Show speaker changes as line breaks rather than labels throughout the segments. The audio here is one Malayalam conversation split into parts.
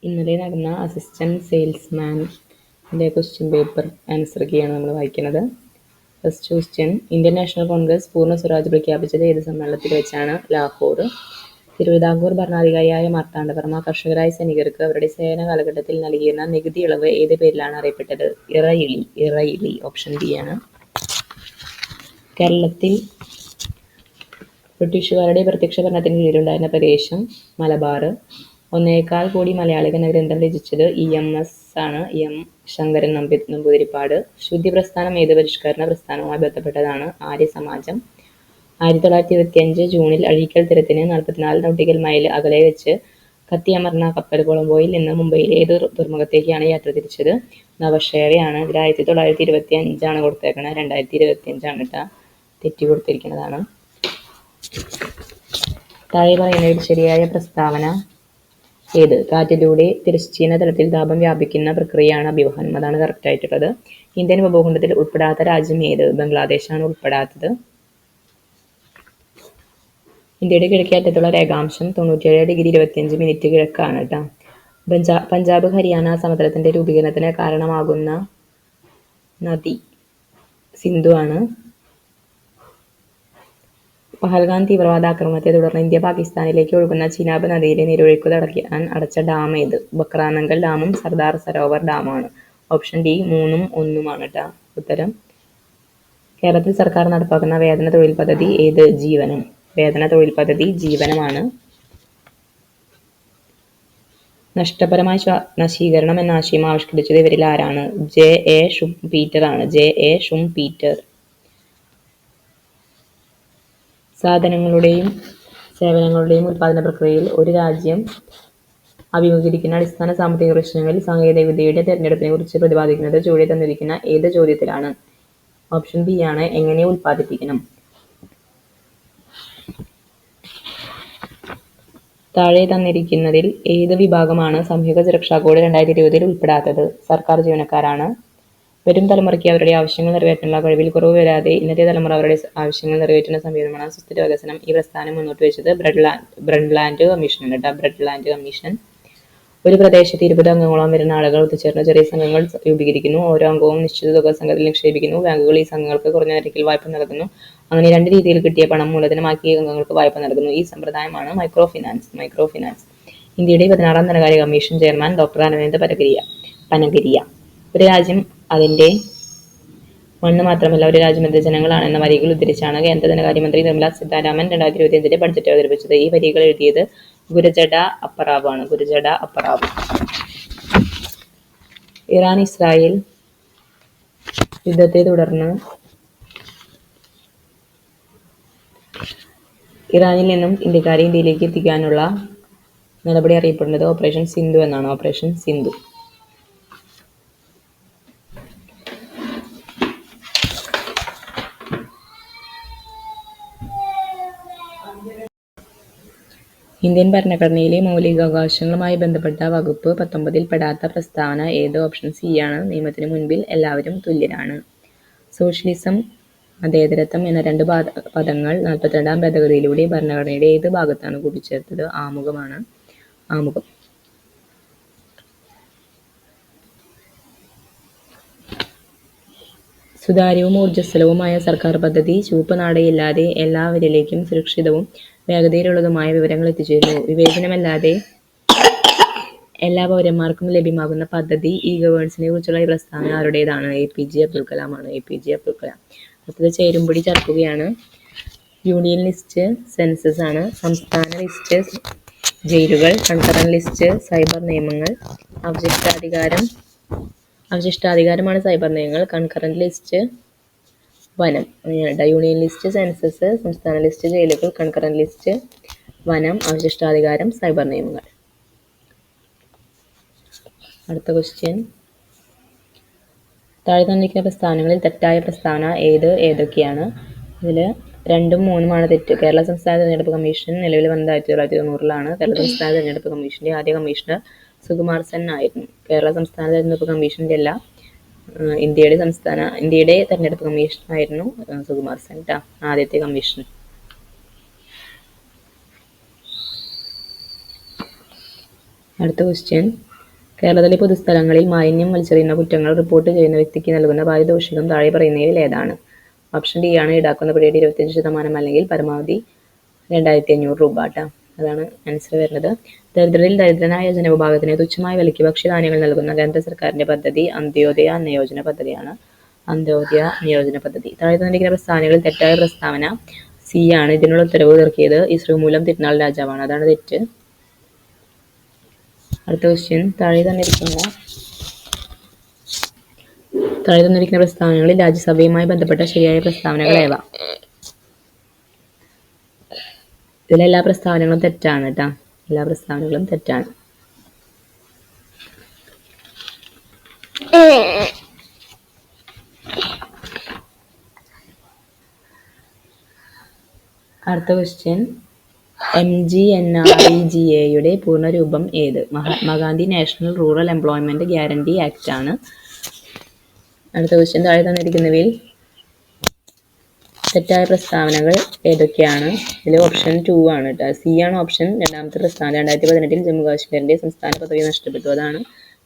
ഇന്നലെ നടന്ന അസിസ്റ്റന്റ് സെയിൽസ്മാൻ്റെ ക്വസ്റ്റ്യൻ പേപ്പർ ആൻസർ കീയാണ് നമ്മൾ വായിക്കുന്നത്. First question, Indian national Congress പൂർണ്ണ സ്വരാജ് പ്രഖ്യാപിച്ചത് ഏത് സമ്മേളനത്തിൽ വെച്ചാണ്? ലാഹോർ. തിരുവിതാംകൂർ ഭരണാധികാരിയായ മാർത്താണ്ഡവർമ്മ കർഷകരായ സൈനികർക്ക് അവരുടെ സേവന കാലഘട്ടത്തിൽ നൽകിയിരുന്ന നികുതി ഇളവ് ഏത് പേരിലാണ് അറിയപ്പെട്ടത്? ഇറയിളി. ഓപ്ഷൻ ബി ആണ്. കേരളത്തിൽ ബ്രിട്ടീഷുകാരുടെ പ്രത്യക്ഷ ഭരണത്തിന് കീഴിലുണ്ടായിരുന്ന പ്രദേശം മലബാർ. 1.25 കോടി മലയാളികൾ എന്ന ഗ്രന്ഥം രചിച്ചത് EMS ആണ്. എം ശങ്കരൻ നമ്പൂതിരിപ്പാട്. ശുദ്ധി പ്രസ്ഥാനം ഏത് പരിഷ്കരണ പ്രസ്ഥാനവുമായി ബന്ധപ്പെട്ടതാണ്? ആര്യസമാജം. 1925 ജൂണിൽ അഴീക്കൽ തുരുത്തിന് 44 നൗട്ടിക്കൽ മൈൽ അകലെ വെച്ച് കത്തിയമർന്ന കപ്പൽ കൊളംബോയിൽ നിന്ന് മുംബൈയിലെ ഏത് തുറമുഖത്തേക്കാണ് യാത്ര തിരിച്ചത്? നവശേറയാണ്. ഇതിൽ 1925 ആണ് കൊടുത്തേക്കണത്, 2025 ആണ് കേട്ടോ, തെറ്റി കൊടുത്തിരിക്കുന്നതാണ്. താഴെ പറയുന്നതിൽ ശരിയായ പ്രസ്താവന ഏത്? കാറ്റിലൂടെ തിരശ്ചീന തലത്തിൽ താപം വ്യാപിക്കുന്ന പ്രക്രിയയാണ് അഭിവഹനം. അതാണ് കറക്റ്റ് ആയിട്ടുള്ളത്. ഇന്ത്യൻ ഉപഭൂഖണ്ഡത്തിൽ ഉൾപ്പെടാത്ത രാജ്യം ഏത്? ബംഗ്ലാദേശാണ് ഉൾപ്പെടാത്തത്. ഇന്ത്യയുടെ കിഴക്കേ അറ്റത്തുള്ള രേഖാംശം 97°25' കിഴക്കാണ് കേട്ടോ. പഞ്ചാബ് ഹരിയാന സമതലത്തിന്റെ രൂപീകരണത്തിന് കാരണമാകുന്ന നദി സിന്ധു ആണ്. പഹൽഗാം തീവ്രവാദാക്രമണത്തെ തുടർന്ന് ഇന്ത്യ പാകിസ്ഥാനിലേക്ക് ഒഴുകുന്ന ചിനാബ് നദിയിലെ നീരൊഴുക്ക് തടയാൻ അടച്ച ഡാം ഏത്? ബക്രാനങ്കൽ ഡാമും സർദാർ സരോവർ ഡാമാണ്. ഓപ്ഷൻ ഡി 3ഉം 1ഉമാണ് കേട്ടോ ഉത്തരം. കേരളത്തിൽ സർക്കാർ നടപ്പാക്കുന്ന വേതന തൊഴിൽ പദ്ധതി ഏത്? ജീവനം. വേതന തൊഴിൽ പദ്ധതി ജീവനമാണ്. നഷ്ടപരമായ നശീകരണം എന്ന ആശയം ആവിഷ്കരിച്ചത് ഇവരിൽ ആരാണ്? J.A. ഷുംപീറ്റർ ആണ്. J.A. ഷുംപീറ്റർ. സാധനങ്ങളുടെയും സേവനങ്ങളുടെയും ഉൽപാദന പ്രക്രിയയിൽ ഒരു രാജ്യം അഭിമുഖീകരിക്കുന്ന അടിസ്ഥാന സാമ്പത്തിക പ്രശ്നങ്ങളിൽ സാങ്കേതികവിദ്യയുടെ തിരഞ്ഞെടുപ്പിനെ കുറിച്ച് പ്രതിപാദിക്കുന്നത് ചുവടെ തന്നിരിക്കുന്ന ഏത് ചോദ്യത്തിലാണ്? ഓപ്ഷൻ ബി ആണ്. എങ്ങനെ ഉൽപ്പാദിപ്പിക്കണം. താഴെ തന്നിരിക്കുന്നതിൽ ഏത് വിഭാഗമാണ് സാമൂഹിക സുരക്ഷാ കോഡ് 2020 ഉൾപ്പെടാത്തത്? സർക്കാർ ജീവനക്കാരാണ്. വരും തലമുറയ്ക്ക് അവരുടെ ആവശ്യങ്ങൾ നിറവേറ്റാനുള്ള കഴിവിൽ കുറവ് വരാതെ ഇന്നത്തെ തലമുറ അവരുടെ ആവശ്യങ്ങൾ നിറവേറ്റുന്ന സംവിധാനമാണ് സുസ്ഥിര വികസനം. ഈ പ്രസ്ഥാനം മുന്നോട്ട് വെച്ചത് ബ്രണ്ട്ലാൻഡ് കമ്മീഷനാണ് കേട്ടോ. ബ്രണ്ട്ലാൻഡ് കമ്മീഷൻ. ഒരു പ്രദേശത്ത് 20 അംഗങ്ങളോളം വരുന്ന ആളുകൾ ഒത്തുചേർന്ന് ചെറിയ സംഘങ്ങൾ രൂപീകരിക്കുന്നു. ഓരോ അംഗവും നിശ്ചിത തുക സംഘത്തിൽ നിക്ഷേപിക്കുന്നു. ബാങ്കുകൾ ഈ സംഘങ്ങൾക്ക് കുറഞ്ഞ നിരക്കിൽ വായ്പ നൽകുന്നു. അങ്ങനെ 2 രീതിയിൽ കിട്ടിയ പണം മൂലധനമാക്കി ഈ അംഗങ്ങൾക്ക് വായ്പ നൽകുന്നു. ഈ സമ്പ്രദായമാണ് മൈക്രോ ഫിനാൻസ്. ഇന്ത്യയുടെ 16ാം ധനകാര്യ commission chairman doctor Arvind Panagariya. ഒരു രാജ്യം അതിന്റെ മണ്ണ് മാത്രമല്ല ഒരു രാജ്യം അതിന്റെ ജനങ്ങളാണ് എന്ന വരികൾ ഉദ്ധരിച്ചാണ് കേന്ദ്ര ധനകാര്യമന്ത്രി നിർമ്മല സീതാരാമൻ 2025 ബഡ്ജറ്റ് അവതരിപ്പിച്ചത്. ഈ വരികൾ എഴുതിയത് ഗുരജട അപ്പറാവു ആണ്. ഇറാൻ ഇസ്രായേൽ യുദ്ധത്തെ തുടർന്ന് ഇറാനിൽ നിന്നും ഇന്ത്യക്കാരെ ഇന്ത്യയിലേക്ക് എത്തിക്കാനുള്ള നടപടി അറിയപ്പെടുന്നത് ഓപ്പറേഷൻ സിന്ധു എന്നാണ്. ഓപ്പറേഷൻ സിന്ധു. ഇന്ത്യൻ ഭരണഘടനയിലെ മൗലികാവകാശങ്ങളുമായി ബന്ധപ്പെട്ട വകുപ്പ് 19 പെടാത്ത പ്രസ്താവന ഏത്? ഓപ്ഷൻ സി ആണ്. നിയമത്തിന് മുൻപിൽ എല്ലാവരും തുല്യരാണ്. സോഷ്യലിസം, മതേതരത്വം എന്ന 2 പദങ്ങൾ 42ാം ഭേദഗതിയിലൂടെ ഭരണഘടനയുടെ ഏത് ഭാഗത്താണ് കൂട്ടിച്ചേർത്തത്? ആമുഖമാണ്. ആമുഖം. സുതാര്യവും ഊർജ്ജസ്വലവുമായ സർക്കാർ പദ്ധതി. ചുവപ്പ് നാടയില്ലാതെ എല്ലാവരിലേക്കും സുരക്ഷിതവും വേഗതയിലുള്ളതുമായ വിവരങ്ങൾ എത്തിച്ചേരുന്നു. വിവേചനമില്ലാതെ എല്ലാ പൗരന്മാർക്കും ലഭ്യമാകുന്ന പദ്ധതി. ഇ ഗവേണൻസിനെ കുറിച്ചുള്ള ഈ പ്രസ്താവന ആരുടേതാണ്? APJ അബ്ദുൽ കലാം ആണ്. APJ അബ്ദുൽ കലാം. അടുത്തത് ചേരുംപടി ചേർക്കുകയാണ്. യൂണിയൻ ലിസ്റ്റ് സെൻസസ് ആണ്. സംസ്ഥാന ലിസ്റ്റ് ജയിലുകൾ. കൺകറന്റ് ലിസ്റ്റ് സൈബർ നിയമങ്ങൾ. അവശിഷ്ടാധികാരമാണ് സൈബർ നിയമങ്ങൾ. കൺകറന്റ് ലിസ്റ്റ് വനം. അങ്ങനെയാണ്. യൂണിയൻ ലിസ്റ്റ് സെൻസസ്, സംസ്ഥാന ലിസ്റ്റ് ജയിലുകൾ, കൺകറന്റ് ലിസ്റ്റ് വനം, അവശിഷ്ടാധികാരം, സൈബർ നിയമങ്ങൾ. അടുത്ത ക്വസ്റ്റ്യൻ, താഴെ തന്നിരിക്കുന്ന പ്രസ്താവനകളിൽ തെറ്റായ പ്രസ്താവന ഏതൊക്കെയാണ്? ഇതിൽ 2ഉം 3ഉമാണ് തെറ്റ്. കേരള സംസ്ഥാന തെരഞ്ഞെടുപ്പ് കമ്മീഷൻ നിലവിൽ വന്നത് 1990-ലാണ്. കേരള സംസ്ഥാന തെരഞ്ഞെടുപ്പ് കമ്മീഷന്റെ ആദ്യ കമ്മീഷണർ സുകുമാർ സെൻ ആയിരുന്നു. കേരള സംസ്ഥാന തെരഞ്ഞെടുപ്പ് കമ്മീഷന്റെ അല്ല, ഇന്ത്യയുടെ തെരഞ്ഞെടുപ്പ് കമ്മീഷനായിരുന്നു സുകുമാർ സെൻ ട്ടാ, ആദ്യത്തെ കമ്മീഷൻ. അടുത്ത ക്വസ്റ്റ്യൻ, കേരളത്തിലെ പൊതുസ്ഥലങ്ങളിൽ മാലിന്യം വലിച്ചെറിയുന്ന കുറ്റങ്ങൾ റിപ്പോർട്ട് ചെയ്യുന്ന വ്യക്തിക്ക് നൽകുന്ന പാരിതോഷികം താഴെ പറയുന്നവയിൽ ഏതാണ്? ഓപ്ഷൻ ഡി ആണ് ഈടാക്കുന്ന പിഴയുടെ 25% അല്ലെങ്കിൽ പരമാവധി 2500 രൂപ ട്ടോ. അതാണ് ആൻസർ വരുന്നത്. ദരിദ്രരിൽ ദരിദ്രനായ ജനവിഭാഗത്തിന് തുച്ഛമായ വിലയ്ക്ക് ഭക്ഷ്യധാന്യങ്ങൾ നൽകുന്ന കേന്ദ്ര സർക്കാരിന്റെ പദ്ധതി അന്ത്യോദയ നിയോജന പദ്ധതിയാണ്. അന്ത്യോദയ നിയോജന പദ്ധതി. താഴെ തന്നിരിക്കുന്ന പ്രസ്താവനകളിൽ തെറ്റായ പ്രസ്താവന സി ആണ്. ഇതിനുള്ള ഉത്തരവ് ഇറക്കിയത് ഈ ശ്രീമൂലം തിരുനാൾ രാജാവാണ്. അതാണ് തെറ്റ്. അടുത്ത ക്വസ്റ്റ്യൻ. താഴെ തന്നിരിക്കുന്ന പ്രസ്താവനകളിൽ രാജ്യസഭയുമായി ബന്ധപ്പെട്ട ശരിയായ പ്രസ്താവനകൾ ഏവ? ഇതിലെല്ലാ പ്രസ്താവനകളും തെറ്റാണ് ട്ടോ. എല്ലാ പ്രസ്താവനകളും തെറ്റാണ്. അടുത്ത ക്വസ്റ്റ്യൻ. MGNREGA പൂർണ്ണരൂപം ഏത്? Mahatma Gandhi national rural employment guarantee act ആണ്. അടുത്ത ക്വസ്റ്റ്യൻ. താഴെ തന്നിരിക്കുന്നവയിൽ തെറ്റായ പ്രസ്താവനകൾ ഏതൊക്കെയാണ്? ഇതിൽ ഓപ്ഷൻ 2 ആണ് ട്ടോ. സി ആണ് ഓപ്ഷൻ. രണ്ടാമത്തെ പ്രസ്താവന 2018 ജമ്മു കാശ്മീരിന്റെ സംസ്ഥാന പദവി നഷ്ടപ്പെട്ടു. അതാണ്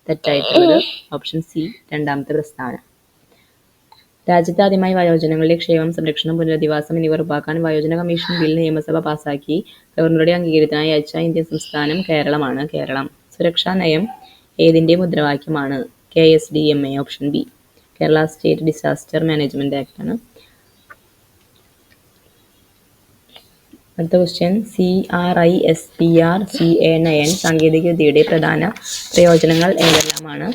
തെറ്റായിട്ടുള്ളത്. ഓപ്ഷൻ സി രണ്ടാമത്തെ പ്രസ്താവന. രാജ്യത്ത് ആദ്യമായി വയോജനങ്ങളുടെ ക്ഷേമം, സംരക്ഷണം, പുനരധിവാസം എന്നിവ ഉറപ്പാക്കാൻ വയോജന കമ്മീഷൻ ബിൽ നിയമസഭ പാസാക്കി ഗവർണറുടെ അംഗീകാരത്തിനായി അയച്ച ഇന്ത്യൻ സംസ്ഥാനം കേരളമാണ്. കേരളം. സുരക്ഷാ നയം ഏതിന്റെ മുദ്രാവാക്യമാണ്? KSDMA. Option B. Kerala state disaster management act ആണ്. അടുത്ത ക്വസ്റ്റ്യൻ. CRISPR-Cas9 സാങ്കേതികവിദ്യയുടെ പ്രധാന പ്രയോജനങ്ങൾ ഏതെല്ലാമാണ്?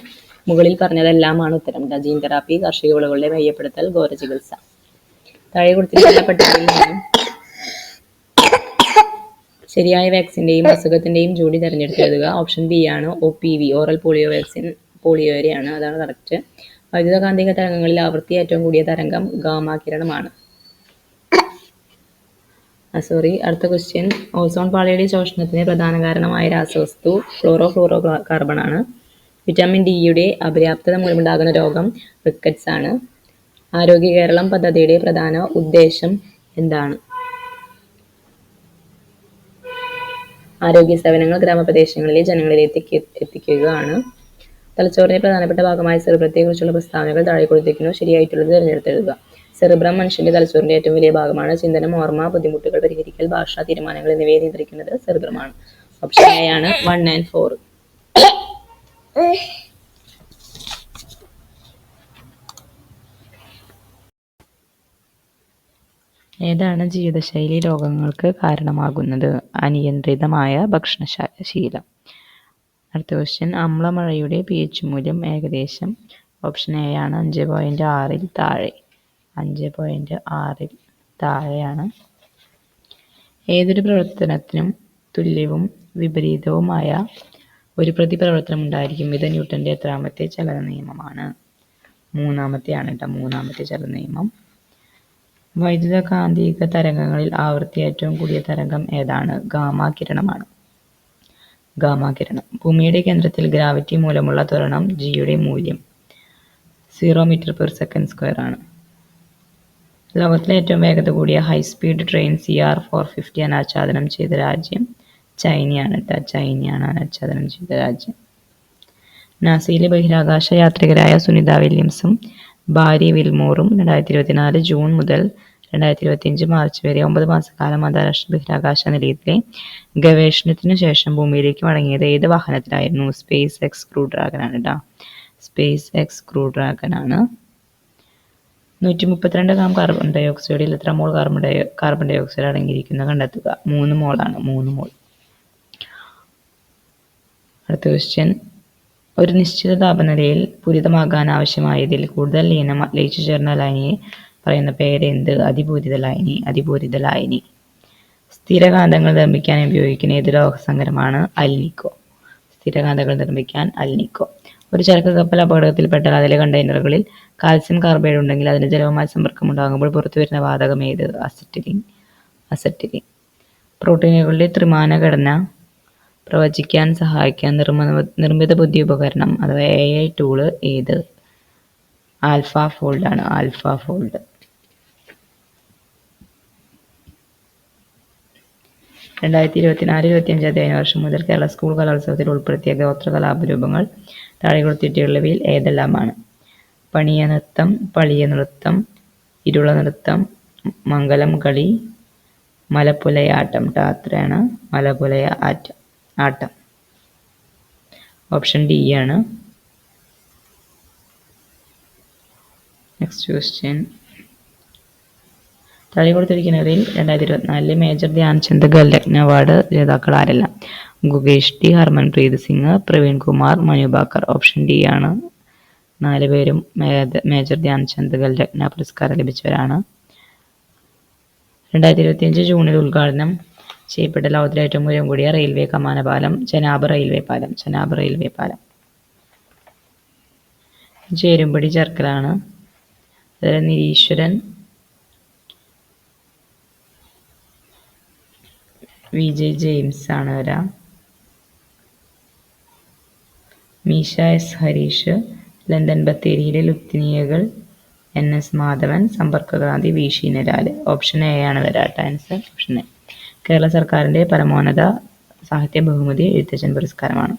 മുകളിൽ പറഞ്ഞതെല്ലാമാണ് ഉത്തരം. ജീൻ തെറാപ്പി, കാർഷിക വിളകളുടെ മെയ്യപ്പെടുത്തൽ, ഘോര ചികിത്സ. താഴെ കൊടുത്തിരിക്കുന്ന പട്ടികയിൽ നിന്നും ശരിയായ വാക്സിന്റെയും അസുഖത്തിന്റെയും ജോഡി തിരഞ്ഞെടുത്തെഴുതുക. ഓപ്ഷൻ ബി ആണ് OPV, ഓറൽ പോളിയോ വാക്സിൻ. പോളിയോരെയാണ്. അതാണ് കറക്റ്റ്. വൈദ്യുതകാന്തിക തരംഗങ്ങളിൽ ആവൃത്തി ഏറ്റവും കൂടിയ തരംഗം ഗാമാ കിരണമാണ്. അടുത്ത ക്വസ്റ്റ്യൻ. ഓസോൺ പാളിയുടെ ശോഷണത്തിന് പ്രധാന കാരണമായ രാസവസ്തു ഫ്ലോറോ കാർബൺ ആണ്. വിറ്റാമിൻ ഡിയുടെ അപര്യാപ്തത മൂലമുണ്ടാകുന്ന രോഗം റിക്കറ്റ്സ് ആണ്. ആരോഗ്യ കേരളം പദ്ധതിയുടെ പ്രധാന ഉദ്ദേശം എന്താണ്? ആരോഗ്യ സേവനങ്ങൾ ഗ്രാമപ്രദേശങ്ങളിലെ ജനങ്ങളിലേക്ക് എത്തിക്കുക ആണ്. തലച്ചോറിന്റെ പ്രധാനപ്പെട്ട ഭാഗമായ സെറിബ്രത്തെ കുറിച്ചുള്ള പ്രസ്താവനകൾ താഴെ കൊടുത്തിരിക്കുന്നു. ശരിയായിട്ടുള്ളത് തിരഞ്ഞെടുത്തെഴുതുക. സെറിബ്രം മനുഷ്യന്റെ തലച്ചോറിന്റെ ഏറ്റവും വലിയ ഭാഗമാണ്. ചിന്തനം, ഓർമ്മ, ബുദ്ധിമുട്ടുകൾ പരിഹരിക്കൽ, ഭാഷ, തീരുമാനങ്ങൾ എന്നിവയെ നിയന്ത്രിക്കുന്നത് സെറിബ്രമാണ്. ഓപ്ഷൻ എ ആണ് 1 and 4. ഏതാണ് ജീവിതശൈലി രോഗങ്ങൾക്ക് കാരണമാകുന്നത്? അനിയന്ത്രിതമായ ഭക്ഷണശീലം. അടുത്ത ക്വസ്റ്റ്യൻ. അമ്ലമഴയുടെ pH മൂല്യം ഏകദേശം? ഓപ്ഷൻ എ ആണ് 5.6-ൽ താഴെ. 5.6-ൽ താഴെയാണ്. ഏതൊരു പ്രവർത്തനത്തിനും തുല്യവും വിപരീതവുമായ ഒരു പ്രതിപ്രവർത്തനം ഉണ്ടായിരിക്കും. ഇത് ന്യൂട്ടന്റെ എത്രാമത്തെ ചലന നിയമമാണ്? മൂന്നാമത്തെയാണ് ട്ടോ. മൂന്നാമത്തെ ചലന നിയമം. വൈദ്യുതകാന്തിക തരംഗങ്ങളിൽ ആവൃത്തി ഏറ്റവും കൂടിയ തരംഗം ഏതാണ്? ഗാമാ കിരണമാണ്. ഗാമാ കിരണം. ഭൂമിയുടെ കേന്ദ്രത്തിൽ ഗ്രാവിറ്റി മൂലമുള്ള ത്വരണം ജിയുടെ മൂല്യം 0 m/s² ആണ്. ലോകത്തിലെ ഏറ്റവും വേഗത കൂടിയ ഹൈസ്പീഡ് ട്രെയിൻ CR450 അനാച്ഛാദനം ചെയ്ത രാജ്യം ചൈനയാണ് ട്ടോ. ചൈനയാണ് അനാച്ഛാദനം ചെയ്ത രാജ്യം. നാസയിലെ ബഹിരാകാശ യാത്രികരായ സുനിത വില്യംസും ബാരി വിൽമോറും 2024 ജൂൺ മുതൽ 2025 മാർച്ച് വരെ 9 മാസക്കാലം അന്താരാഷ്ട്ര ബഹിരാകാശ നിലയത്തിലെ ഗവേഷണത്തിനു ശേഷം ഭൂമിയിലേക്ക് മടങ്ങിയത് ഏത് വാഹനത്തിലായിരുന്നു? സ്പേസ് എക്സ് ക്രൂ ഡ്രാഗൺ ആണ് ട്ടോ. സ്പേസ് എക്സ് ക്രൂ ഡ്രാഗൺ ആണ്. 132 ഗ്രാം കാർബൺ ഡൈ ഓക്സൈഡിൽ എത്ര മോൾ കാർബൺ ഡൈ ഓക്സൈഡ് അടങ്ങിയിരിക്കുന്നത് കണ്ടെത്തുക. 3 മോളാണ്. 3 മോൾ. അടുത്ത ക്വസ്റ്റ്യൻ. ഒരു നിശ്ചിത താപനിലയിൽ പൂരിതമാകാൻ ആവശ്യമായതിൽ കൂടുതൽ ലീനം ലയിച്ചു ചേർന്ന ലായനിയെ പറയുന്ന പേരെന്ത്? അതിപൂരിത ലായനി. അതിപൂരിത ലായനി. സ്ഥിരകാന്തങ്ങൾ നിർമ്മിക്കാൻ ഉപയോഗിക്കുന്ന ഏത് ലോഹസങ്കരമാണ്? അൽനിക്കോ. സ്ഥിരകാന്തങ്ങൾ നിർമ്മിക്കാൻ അൽനിക്കോ. ഒരു ചരക്ക് കപ്പൽ അപകടത്തിൽപ്പെട്ടാൽ അതിലെ കണ്ടെയ്നറുകളിൽ കാൽസ്യം കാർബൈഡ് ഉണ്ടെങ്കിൽ അതിന് ജലവുമായി സമ്പർക്കമുണ്ടാകുമ്പോൾ പുറത്തുവരുന്ന വാതകം ഏത്? അസറ്റിലിൻ. അസറ്റിലിൻ. പ്രോട്ടീനുകളുടെ ത്രിമാന ഘടന പ്രവചിക്കാൻ സഹായിക്കാൻ നിർമ്മിത ബുദ്ധി ഉപകരണം അഥവാ AI ടൂള് ഏത്? ആൽഫാഫോൾഡ് ആണ്. ആൽഫാഫോൾഡ്. 2024-25 അധ്യയന വർഷം മുതൽ കേരള സ്കൂൾ കലോത്സവത്തിൽ ഉൾപ്പെടുത്തിയ ഗോത്ര കലാപരൂപങ്ങൾ താഴെ കൊടുത്തിട്ടുള്ളവയിൽ ഏതെല്ലാമാണ്? പണിയ നൃത്തം, പളിയ നൃത്തം, ഇരുള നൃത്തം, മംഗലം കളി, മലപ്പുലയാട്ടം. ടാത്രയാണ് മലപ്പുലയ ആട്ടം. ഓപ്ഷൻ ഡി ആണ്. Next question. താഴെ കൊടുത്തിരിക്കുന്നതിൽ 2024 മേജർ ധ്യാൻചന്ദ് ഖേൽരത്ന അവാർഡ് ജേതാക്കൾ ആരെല്ലാം? Gukesh T, Harmanpreet Singh, Praveen Kumar, Manu Bhaker. Option D ആണ്. 4 പേരും മേജർ ധ്യാൻചന്ദ് ഖേൽരത്ന പുരസ്കാരം ലഭിച്ചവരാണ്. 2025 ജൂണിൽ ഉദ്ഘാടനം ചെയ്യപ്പെട്ട ലോകത്തിലെ ഏറ്റവും ഉയരം കൂടിയ റെയിൽവേ കമാന പാലം ചെനാബ് റെയിൽവേ പാലം. ചേരുംപടി ചേർക്കലാണ്. നിരീശ്വരൻ വിജയ് ജെയിംസ് ആണ് വരാ. മീശ എസ് ഹരീഷ്, ലണ്ടൻ ബത്തേരിയിലെ ലുത്തിനിയകൾ NS മാധവൻ, സമ്പർക്കക്രാന്തി വി ഷീനലാൽ. ഓപ്ഷൻ എ ആണ് വരാട്ട ആൻസർ. Option A. കേരള സർക്കാരിൻ്റെ പരമോന്നത സാഹിത്യ ബഹുമതി എഴുത്തച്ഛൻ പുരസ്കാരമാണ്.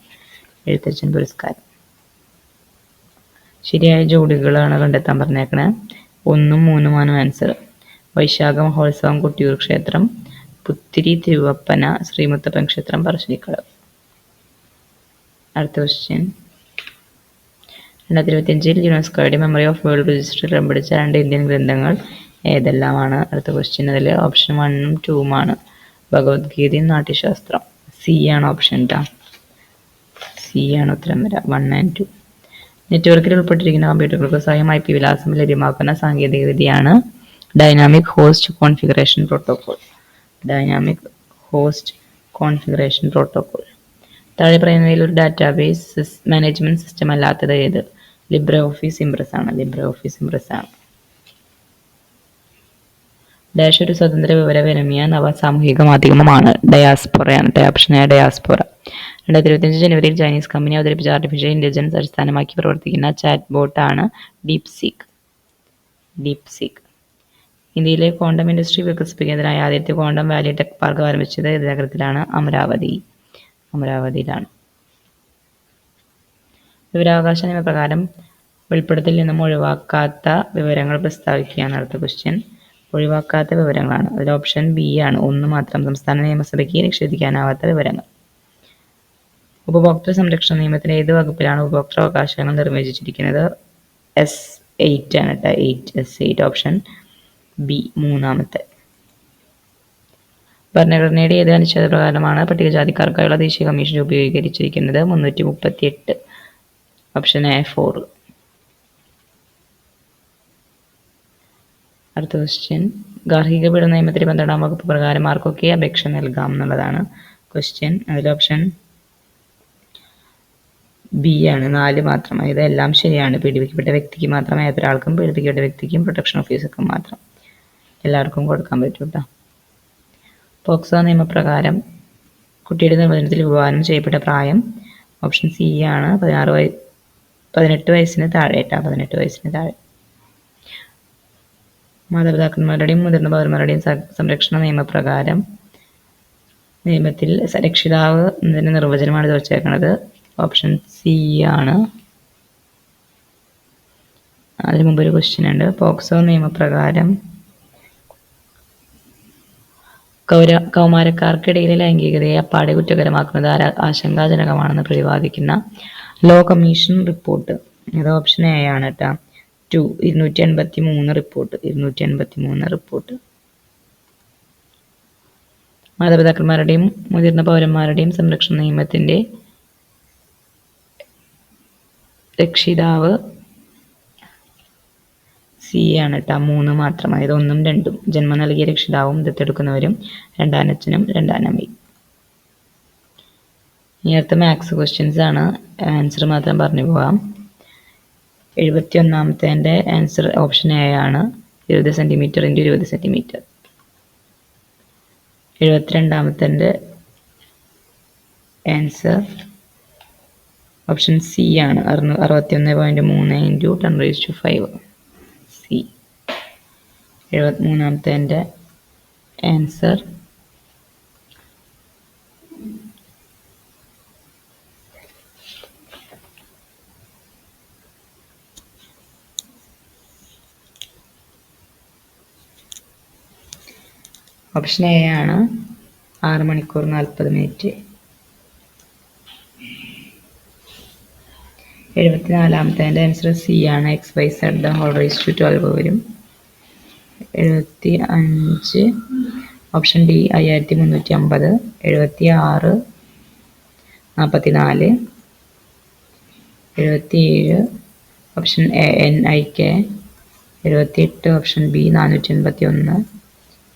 ശരിയായ ജോഡികളാണ് കണ്ടെത്താൻ പറഞ്ഞേക്കണേ. 1ഉം 3ഉമാണ് ആൻസർ. വൈശാഖ മഹോത്സവം, കൊട്ടിയൂർ ക്ഷേത്രം, പുത്തിരി തിരുവപ്പന, ശ്രീമുത്തപ്പൻ ക്ഷേത്രം, പറശ്ശിനിക്കടവ്. അടുത്ത ക്വസ്റ്റ്യൻ. 2025 യുനെസ്കോയുടെ മെമ്മറി ഓഫ് വേൾഡ് രജിസ്റ്ററിൽ ഇടം പിടിച്ച 2 ഇന്ത്യൻ ഗ്രന്ഥങ്ങൾ ഏതെല്ലാമാണ്? അടുത്ത ക്വസ്റ്റ്യൻ. അതിൽ ഓപ്ഷൻ 1ഉം 2ഉമാണ്. ഭഗവത്ഗീതയും നാട്യശാസ്ത്രം. സി ആണ് ഓപ്ഷൻ. സി ആണ് ഉത്തരം വരാം. 1 and 2. നെറ്റ്വർക്കിൽ ഉൾപ്പെട്ടിരിക്കുന്ന കമ്പ്യൂട്ടറുകൾക്ക് സ്വയം IP വിലാസം ലഭ്യമാക്കുന്ന സാങ്കേതികവിദ്യയാണ് ഡൈനാമിക് ഹോസ്റ്റ് കോൺഫിഗറേഷൻ പ്രോട്ടോകോൾ. താഴെ പറയുന്നതിൽ ഒരു ഡാറ്റാബേസ് മാനേജ്മെന്റ് സിസ്റ്റം അല്ലാത്തത് ഏത്? ലിബ്രെ ഓഫീസ് ഇംപ്രസ് ആണ്. ഡാഷ് ഒരു സ്വതന്ത്ര വിവരവിനിമയ നവ സാമൂഹിക മാധ്യമമാണ്. ഡയാസ്പൊറയാണ്. Option A diaspora. 2025 ജനുവരിയിൽ ചൈനീസ് കമ്പനി അവതരിപ്പിച്ച ആർട്ടിഫിഷ്യൽ ഇന്റലിജൻസ് അടിസ്ഥാനമാക്കി പ്രവർത്തിക്കുന്ന ചാറ്റ് ബോട്ടാണ് ഡീപ്സീക്ക്. ഇന്ത്യയിലെ ക്വാണ്ടം ഇൻഡസ്ട്രി വികസിപ്പിക്കുന്നതിനായി ആദ്യത്തെ ക്വാണ്ടം വാലി ടെക് പാർക്ക് ആരംഭിച്ചത് ഏത് നഗരത്തിലാണ്? അമരാവതിയിലാണ്. വിവരാവകാശ നിയമപ്രകാരം വെളിപ്പെടുത്തലിൽ നിന്നും ഒഴിവാക്കാത്ത വിവരങ്ങൾ പ്രസ്താവിക്കുകയാണ്. അടുത്ത ക്വസ്റ്റ്യൻ. ഒഴിവാക്കാത്ത വിവരങ്ങളാണ്. അതിൽ ഓപ്ഷൻ ബി ആണ്. 1 മാത്രം. സംസ്ഥാന നിയമസഭയ്ക്ക് നിഷേധിക്കാനാവാത്ത വിവരങ്ങൾ. ഉപഭോക്തൃ സംരക്ഷണ നിയമത്തിന്റെ ഏത് വകുപ്പിലാണ് ഉപഭോക്തൃ നിർവചിച്ചിരിക്കുന്നത്? S8 ആണ്. S8 option B. 3ാമത്തെ. ഭരണഘടനയുടെ ഏത് അനുച്ഛേദ പ്രകാരമാണ് പട്ടികജാതിക്കാർക്കായുള്ള ദേശീയ കമ്മീഷൻ രൂപീകരിച്ചിരിക്കുന്നത്? 338. Option A 4. അടുത്ത ക്വസ്റ്റ്യൻ. ഗാർഹിക പീഡന നിയമത്തിലെ 12ാം വകുപ്പ് പ്രകാരം ആർക്കൊക്കെ അപേക്ഷ നൽകാം എന്നുള്ളതാണ് ക്വസ്റ്റ്യൻ. അതിൽ ഓപ്ഷൻ ബി ആണ്. 4 മാത്രം. അതായത് എല്ലാം ശരിയാണ്. പീഡിപ്പിക്കപ്പെട്ട വ്യക്തിക്ക് മാത്രം, ഏതൊരാൾക്കും പീഡിപ്പിക്കപ്പെട്ട വ്യക്തിക്കും പ്രൊട്ടക്ഷൻ ഓഫീസർക്കും മാത്രം. എല്ലാവർക്കും കൊടുക്കാൻ പറ്റും കേട്ടോ. പോക്സോ നിയമപ്രകാരം കുട്ടിയുടെ നിർവചനത്തിൽ വിഭാവനം ചെയ്യപ്പെട്ട പ്രായം ഓപ്ഷൻ സി ആണ്. 18 വയസ്സിന് താഴെ. 18 വയസ്സിന് താഴെ. മാതാപിതാക്കന്മാരുടെയും മുതിർന്ന പൗരന്മാരുടെയും സംരക്ഷണ നിയമപ്രകാരം നിയമത്തിൽ രക്ഷിതാവ് എന്നതിൻ്റെ നിർവചനമാണ് ചോദിച്ചേക്കുന്നത്. ഓപ്ഷൻ സി ആണ്. അതിന് മുമ്പ് ഒരു ക്വസ്റ്റ്യൻ ഉണ്ട്. പോക്സോ നിയമപ്രകാരം കൗമാരക്കാർക്കിടയിലെ ലൈംഗികതയെ അപ്പാടെ കുറ്റകരമാക്കുന്നത് ആശങ്കാജനകമാണെന്ന് പ്രതിപാദിക്കുന്ന ലോ കമ്മീഷൻ റിപ്പോർട്ട്. അത് ഓപ്ഷൻ എ ആണ് കേട്ടോ. 283 റിപ്പോർട്ട്. മാതാപിതാക്കന്മാരുടെയും മുതിർന്ന പൗരന്മാരുടെയും സംരക്ഷണ നിയമത്തിന്റെ രക്ഷിതാവ് സി ആണ് കേട്ടോ. 3 മാത്രം. അതായത് 1ഉം 2ഉം. ജന്മം നൽകിയ രക്ഷിതാവും ദത്തെടുക്കുന്നവരും രണ്ടാനച്ഛനും രണ്ടാനമ്മയും. ഇനി അടുത്ത മാത്സ് ക്വസ്റ്റ്യൻസ് ആണ്. ആൻസർ മാത്രം പറഞ്ഞു പോകാം. 71ാമത്തെ ആൻസർ ഓപ്ഷൻ എ ആണ്. 20 സെന്റിമീറ്റർ × 20 സെന്റിമീറ്റർ. 72ാമത്തെ ആൻസർ ഓപ്ഷൻ സി ആണ്. 61.3 × 10⁵. സി. 73ാമത്തെ ആൻസർ ഓപ്ഷൻ എ ആണ് 6 മണിക്കൂർ 40 മിനിറ്റ്. 74ാമത്തെ ആൻസർ സി ആണ്. XYZ the whole raised to 12 വരും. 75 option D 5350. 76 44. 77 option A NIK. 78 option B 481.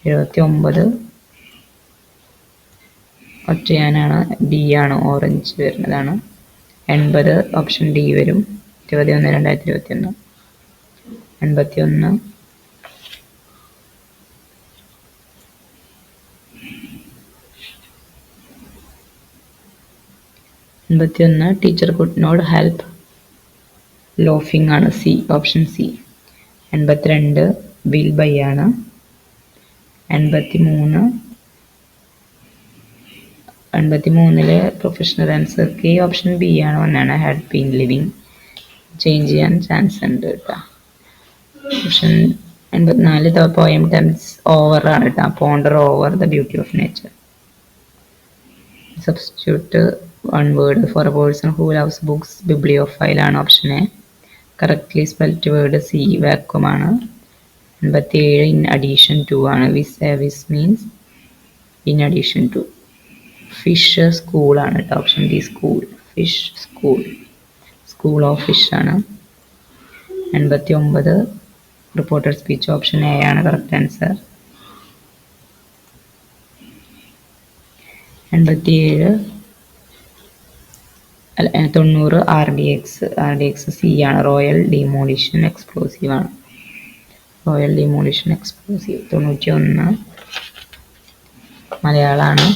79 ഒറ്റയാനാണ്, ഡി ആണ്, ഓറഞ്ച് വരുന്നതാണ്. 80 ഓപ്ഷൻ ഡി വരും. 21/2021. 81 teacher could not help laughing ആണ്, C, option C. 82 will buy ആണ്. 83 professional answer K, option B ആണ്. ഒന്നാണ് ഹാഡ് ബീൻ ലിവിങ്. ചേഞ്ച് ചെയ്യാൻ ചാൻസ് ഉണ്ട് കേട്ടോ. Option 84 the poem tempts over ആണ് കേട്ടോ. Ponder over the beauty of nature. Substitute one word for a person who loves books. Bibliophile ആണ്, option A. Correctly spelt word C, vacuum ആണ്. 87 ഇൻ അഡീഷൻ ടു ആണ്. വിസ് means in addition to. Fish school ആണ് കേട്ടോ, option D school. Fish school, school of fish ആണ്. 89 റിപ്പോർട്ടഡ് സ്പീച്ച്, ഓപ്ഷൻ എ ആണ് കറക്റ്റ് ആൻസർ. 90 RDX സി ആണ്. റോയൽ ഡിമോളിഷൻ എക്സ്പ്ലോസീവ് ആണ്. Royal demolition explosive. 91 മലയാളമാണ്.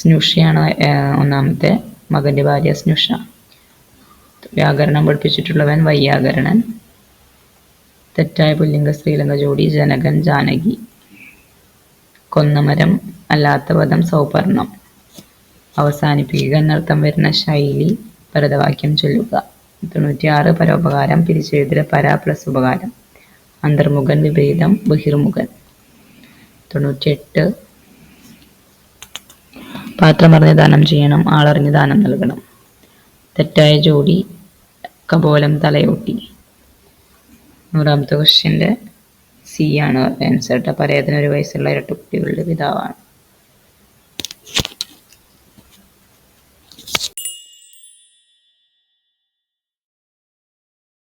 സ്നുഷയാണ് ഒന്നാമത്തെ. മകൻ്റെ ഭാര്യ സ്നുഷ. വ്യാകരണം പഠിപ്പിച്ചിട്ടുള്ളവൻ വൈയാകരണൻ. തെറ്റായ പുല്ലിംഗ സ്ത്രീലിംഗ ജോഡി ജനകൻ ജാനകി. കൊന്നമരം അല്ലാത്ത പദം സൗപർണം. അവസാനിപ്പിക്കുക എന്നർത്ഥം വരുന്ന ശൈലി പരതവാക്യം ചൊല്ലുക. 96 പരോപകാരം. പിരിച്ചെഴുതൽ പര പ്ലസ് ഉപകാരം. അന്തർമുഖൻ വിപരീതം ബഹിർമുഖൻ. 98 പാത്രമറിഞ്ഞ് ദാനം ചെയ്യണം, ആളറിഞ്ഞ് ദാനം നൽകണം. തെറ്റായ ജോഡി കപോലം തലയോട്ടി. 100ാമത്തെ ക്വസ്റ്റ്യൻ്റെ സി ആണ് ആൻസർ. പരേതന് 1 വയസ്സുള്ള ഇരട്ടക്കുട്ടികളുടെ പിതാവാണ്.